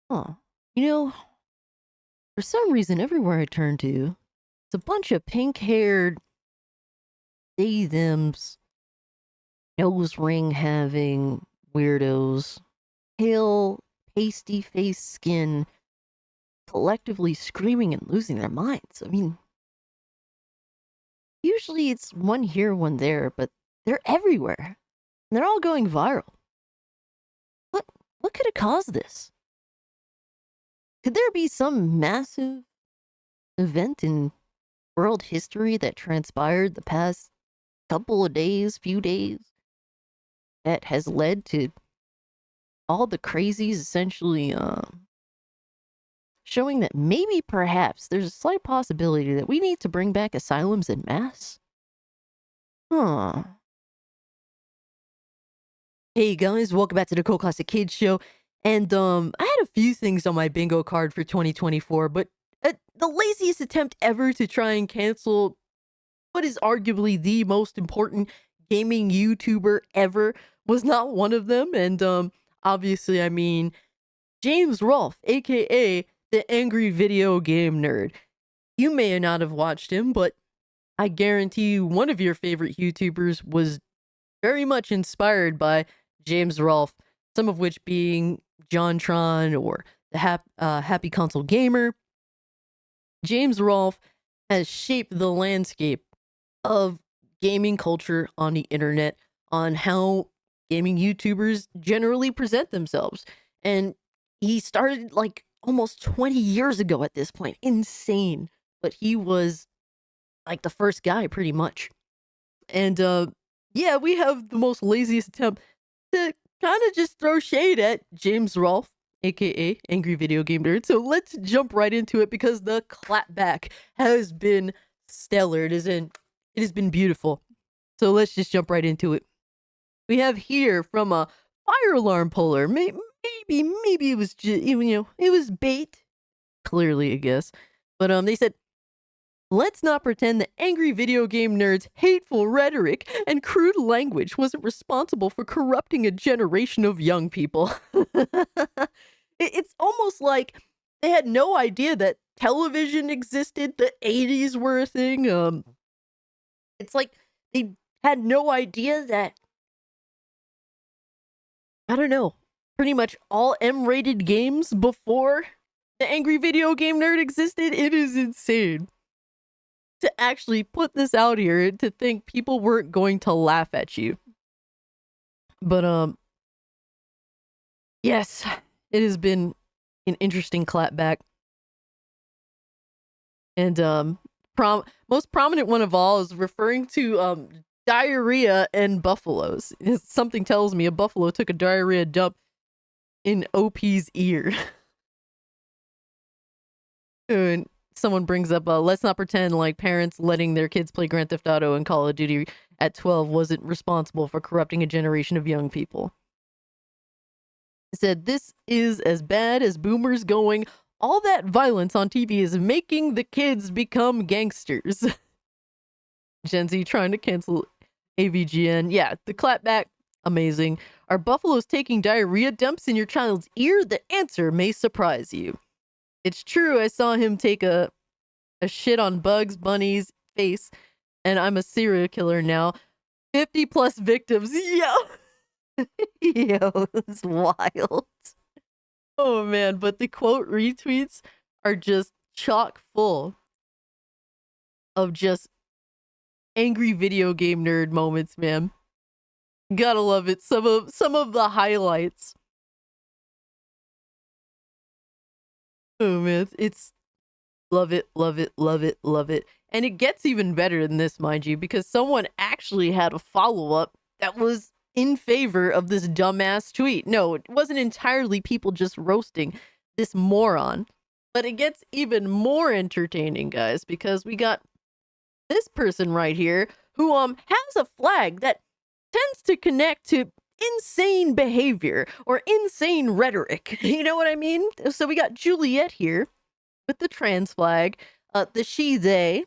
Huh. You know, for some reason, everywhere I turn to, it's a bunch of pink haired, they, thems, nose ring having weirdos, pale, pasty face skin, collectively screaming and losing their minds. I mean, usually it's one here, one there, but they're everywhere. And they're all going viral. What what could have caused this? Could there be some massive event in world history that transpired the past couple of days, few days, that has led to all the crazies essentially showing that maybe perhaps there's a slight possibility that we need to bring back asylums en masse? Huh. Hey guys, welcome back to the Cool Classic Kids Show. And I had a few things on my bingo card for 2024, but the laziest attempt ever to try and cancel what is arguably the most important gaming YouTuber ever was not one of them. And obviously, I mean James Rolfe, aka the angry video game nerd. You may not have watched him, but I guarantee you one of your favorite YouTubers was very much inspired by James Rolfe, some of which being JonTron or the Happy Console Gamer. James Rolfe has shaped the landscape of gaming culture on the internet, on how gaming YouTubers generally present themselves. And he started like almost 20 years ago at this point. Insane. But he was like the first guy pretty much. And yeah, we have the most laziest attempt to kind of just throw shade at James Rolfe, aka Angry Video Game Nerd. So let's jump right into it because the clapback has been stellar. It has been beautiful. So let's just jump right into it. We have here from a fire alarm puller. Maybe it was just, it was bait. Clearly, I guess. But they said, let's not pretend that angry video game nerds' hateful rhetoric and crude language wasn't responsible for corrupting a generation of young people. It's almost like they had no idea that television existed, the 80s were a thing. It's like they had no idea that, I don't know, pretty much all M-rated games before the angry video game nerd existed. It is insane to actually put this out here to think people weren't going to laugh at you. But yes, it has been an interesting clapback. And most prominent one of all is referring to diarrhea and buffaloes. Something tells me a buffalo took a diarrhea dump in OP's ear. And someone brings up, let's not pretend like parents letting their kids play Grand Theft Auto and Call of Duty at 12 wasn't responsible for corrupting a generation of young people. It said, this is as bad as boomers going, all that violence on TV is making the kids become gangsters. Gen Z trying to cancel AVGN. Yeah, the clapback, amazing. Are buffaloes taking diarrhea dumps in your child's ear? The answer may surprise you. It's true, I saw him take a shit on Bugs Bunny's face, and I'm a serial killer now. 50 plus victims. Yo! Yo, it's wild. Oh man, but the quote retweets are just chock full of just angry video game nerd moments, man. Gotta love it. Some of the highlights. Oh man, it's love it, love it, love it, love it. And it gets even better than this, mind you, because someone actually had a follow-up that was in favor of this dumbass tweet. No, it wasn't entirely people just roasting this moron. But it gets even more entertaining, guys, because we got this person right here who has a flag that tends to connect to insane behavior or insane rhetoric. You know what I mean? So we got Juliet here with the trans flag, the she, they,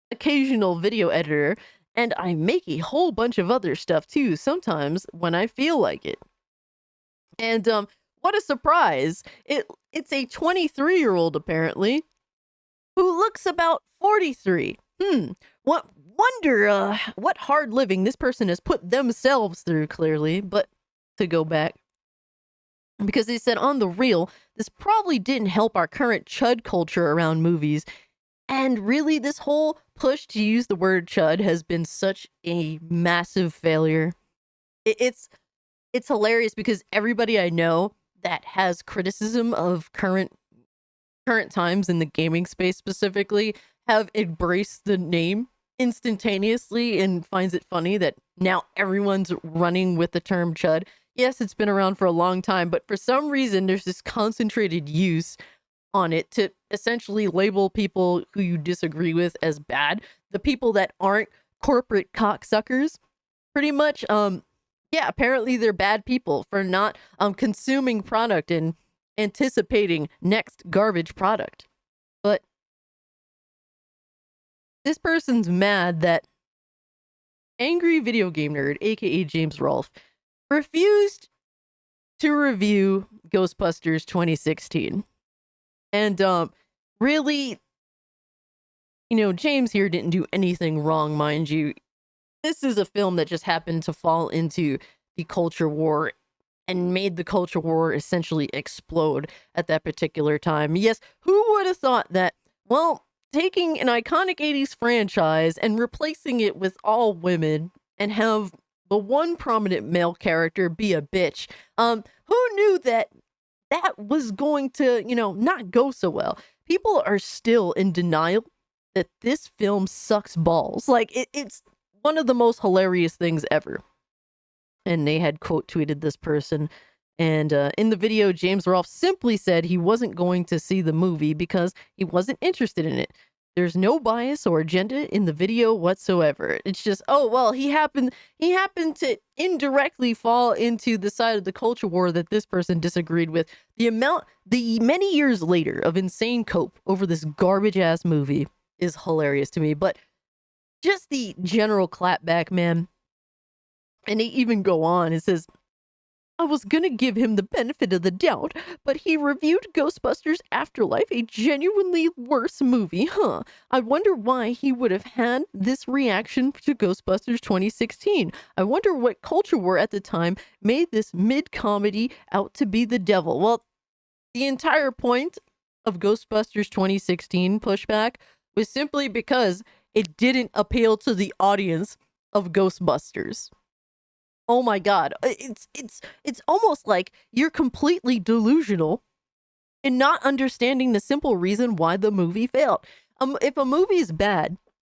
occasional video editor, and I make a whole bunch of other stuff too, sometimes when I feel like it. And what a surprise. It's a 23-year-old apparently who looks about 43. What wonder what hard living this person has put themselves through, clearly. But to go back, because they said on the real, this probably didn't help our current chud culture around movies. And really, this whole push to use the word chud has been such a massive failure. It's hilarious because everybody I know that has criticism of current times in the gaming space specifically have embraced the name instantaneously and finds it funny that now everyone's running with the term chud. Yes, it's been around for a long time, but for some reason there's this concentrated use on it to essentially label people who you disagree with as bad. The people that aren't corporate cocksuckers, pretty much, yeah, apparently they're bad people for not consuming product and anticipating next garbage product. But this person's mad that angry video game nerd, aka James Rolfe, refused to review Ghostbusters 2016. And really, James here didn't do anything wrong, mind you. This is a film that just happened to fall into the culture war and made the culture war essentially explode at that particular time. Yes, who would have thought that, well, taking an iconic 80s franchise and replacing it with all women and have the one prominent male character be a bitch. Who knew that was going to, not go so well? People are still in denial that this film sucks balls. Like, it's one of the most hilarious things ever. And they had quote tweeted this person. And in the video, James Rolfe simply said he wasn't going to see the movie because he wasn't interested in it. There's no bias or agenda in the video whatsoever. It's just, oh, well, he happened to indirectly fall into the side of the culture war that this person disagreed with. The many years later of insane cope over this garbage ass movie is hilarious to me. But just the general clapback, man. And they even go on. It says, I was gonna give him the benefit of the doubt, but he reviewed Ghostbusters Afterlife, a genuinely worse movie, huh? I wonder why he would have had this reaction to Ghostbusters 2016. I wonder what culture war at the time made this mid-comedy out to be the devil. Well, the entire point of Ghostbusters 2016 pushback was simply because it didn't appeal to the audience of Ghostbusters. Oh my God. It's almost like you're completely delusional in not understanding the simple reason why the movie failed. If a movie is bad,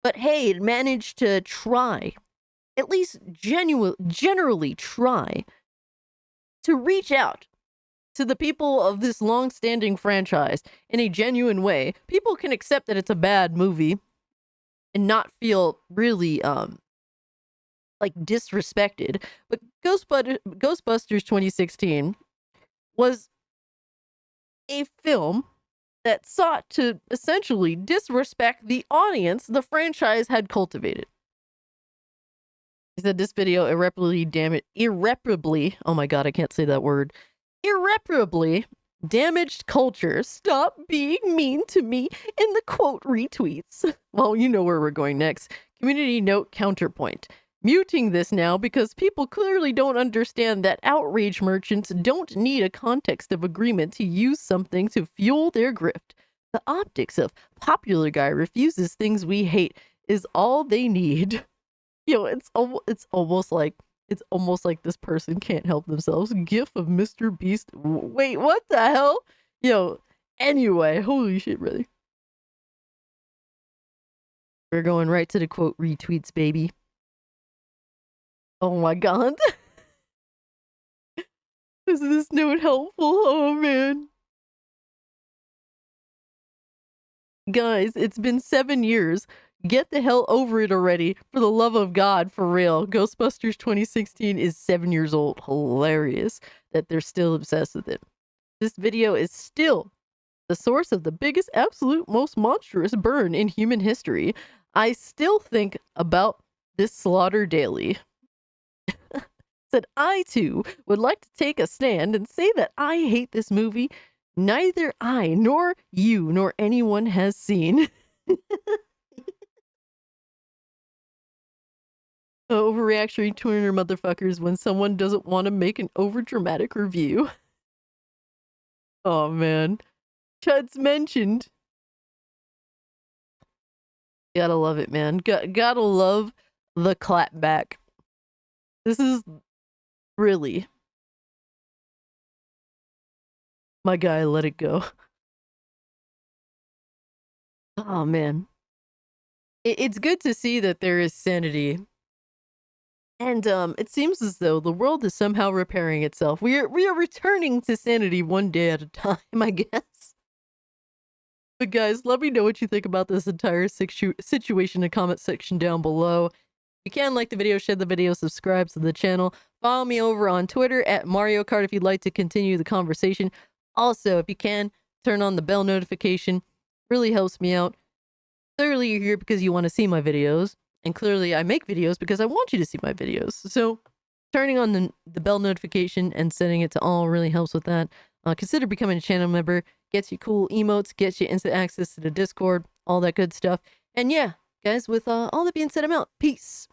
but hey, it managed to try, at least generally try to reach out to the people of this long-standing franchise in a genuine way, people can accept that it's a bad movie and not feel really like disrespected. But Ghostbusters 2016 was a film that sought to essentially disrespect the audience the franchise had cultivated. He said this video irreparably, oh my God, I can't say that word, irreparably damaged culture. Stop being mean to me in the quote retweets. Well, you know where we're going next. Community note counterpoint. Muting this now because people clearly don't understand that outrage merchants don't need a context of agreement to use something to fuel their grift. The optics of popular guy refuses things we hate is all they need. It's almost like this person can't help themselves. GIF of Mr. Beast. Wait, what the hell? Anyway, holy shit, really. We're going right to the quote retweets, baby. Oh my God. Is this note helpful? Oh man. Guys, it's been 7 years. Get the hell over it already. For the love of God, for real. Ghostbusters 2016 is 7 years old. Hilarious that they're still obsessed with it. This video is still the source of the biggest, absolute, most monstrous burn in human history. I still think about this slaughter daily. said, I too would like to take a stand and say that I hate this movie. Neither I nor you nor anyone has seen. Overreactionary Twitter motherfuckers when someone doesn't want to make an overdramatic review. Oh man. Chud's mentioned. Gotta love it, man. Gotta love the clapback. This is really my guy, let it go. Oh man. It's good to see that there is sanity. And it seems as though the world is somehow repairing itself. We are returning to sanity one day at a time, I guess. But guys, let me know what you think about this entire situation in the comment section down below. If you can, like the video, share the video, subscribe to the channel. Follow me over on Twitter at Mario Kart if you'd like to continue the conversation. Also, if you can, turn on the bell notification. Really helps me out. Clearly, you're here because you want to see my videos. And clearly, I make videos because I want you to see my videos. So, turning on the bell notification and setting it to all really helps with that. Consider becoming a channel member. Gets you cool emotes, gets you instant access to the Discord, all that good stuff. And yeah, guys, with all that being said, I'm out. Peace.